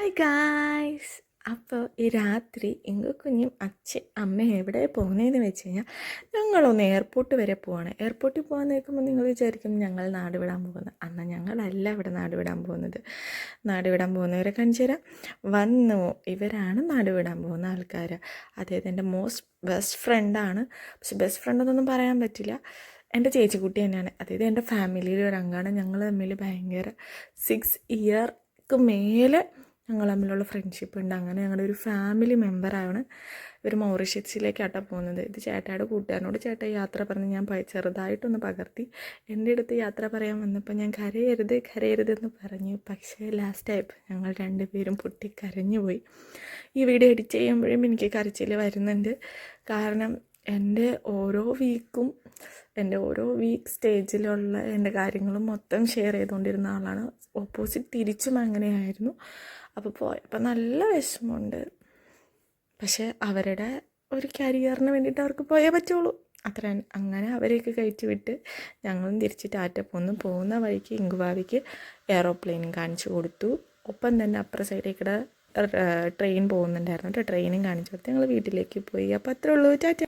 Hi guys. അപ്പോൾ ഈ രാത്രി കുഞ്ഞും അച്ഛൻ അമ്മ എവിടെ പോകുന്നതെന്ന് വെച്ച് കഴിഞ്ഞാൽ ഞങ്ങളൊന്ന് എയർപോർട്ട് വരെ പോവാണ്. എയർപോർട്ടിൽ പോകാൻ നിൽക്കുമ്പോൾ നിങ്ങൾ വിചാരിക്കും ഞങ്ങൾ നാട് വിടാൻ പോകുന്നത്. എന്നാൽ ഞങ്ങളല്ല ഇവിടെ നാട് വിടാൻ പോകുന്നത്. നാട് വിടാൻ പോകുന്നവരെ കാണിച്ചു തരാം. വന്നു, ഇവരാണ് നാട് വിടാൻ പോകുന്ന ആൾക്കാർ. അതായത് എൻ്റെ ബെസ്റ്റ് ഫ്രണ്ടാണ്. പക്ഷെ ബെസ്റ്റ് ഫ്രണ്ടെന്നൊന്നും പറയാൻ പറ്റില്ല, എൻ്റെ ചേച്ചിക്കുട്ടി തന്നെയാണ്. അതായത് എൻ്റെ ഫാമിലിയിലെ ഒരു അംഗമാണ്. ഞങ്ങൾ തമ്മിൽ ഭയങ്കര 6 ഇയർക്ക് മേലെ ഞങ്ങൾ തമ്മിലുള്ള ഫ്രണ്ട്ഷിപ്പ് ഉണ്ട്. അങ്ങനെ ഞങ്ങളുടെ ഒരു ഫാമിലി മെമ്പറാണ്. ഇവർ മൗറീഷ്യസിലേക്കാട്ടോ പോകുന്നത്. ഇത് ചേട്ടായുടെ കൂട്ടുകാരനോട് ചേട്ടാ യാത്ര പറഞ്ഞ് ഞാൻ ചെറുതായിട്ടൊന്ന് പകർത്തി. എൻ്റെ അടുത്ത് യാത്ര പറയാൻ വന്നപ്പോൾ ഞാൻ കരയരുതെന്ന് പറഞ്ഞു. പക്ഷേ ലാസ്റ്റായപ്പോൾ ഞങ്ങൾ രണ്ടുപേരും പൊട്ടിക്കരഞ്ഞു പോയി. ഈ വീഡിയോ എഡിറ്റ് ചെയ്യുമ്പോഴും എനിക്ക് കരച്ചിൽ വരുന്നുണ്ട്. കാരണം എൻ്റെ ഓരോ വീക്ക് സ്റ്റേജിലുള്ള എൻ്റെ കാര്യങ്ങളും മൊത്തം ഷെയർ ചെയ്തുകൊണ്ടിരുന്ന ആളാണ്. ഓപ്പോസിറ്റ് തിരിച്ചും അങ്ങനെയായിരുന്നു. അപ്പോൾ പോയപ്പോൾ നല്ല വിഷമമുണ്ട്. പക്ഷേ അവരുടെ ഒരു കരിയറിന് വേണ്ടിയിട്ട് അവർക്ക് പോയേ പറ്റുള്ളൂ. അത്ര അങ്ങനെ അവരെയൊക്കെ കയറ്റി വിട്ട് ഞങ്ങളും തിരിച്ച് ടാറ്റ പോകുന്ന വഴിക്ക് ഇങ്കുവാവിക്ക് എയറോപ്ലെയിനും കാണിച്ചു കൊടുത്തു. ഒപ്പം തന്നെ അപ്പുറ സൈഡിൽ കൂടെ ട്രെയിൻ പോകുന്നുണ്ടായിരുന്നു കേട്ടോ. ട്രെയിനും കാണിച്ചു കൊടുത്ത് ഞങ്ങൾ വീട്ടിലേക്ക് പോയി. അപ്പോൾ അത്രേ ഉള്ളൂ. ടാറ്റ.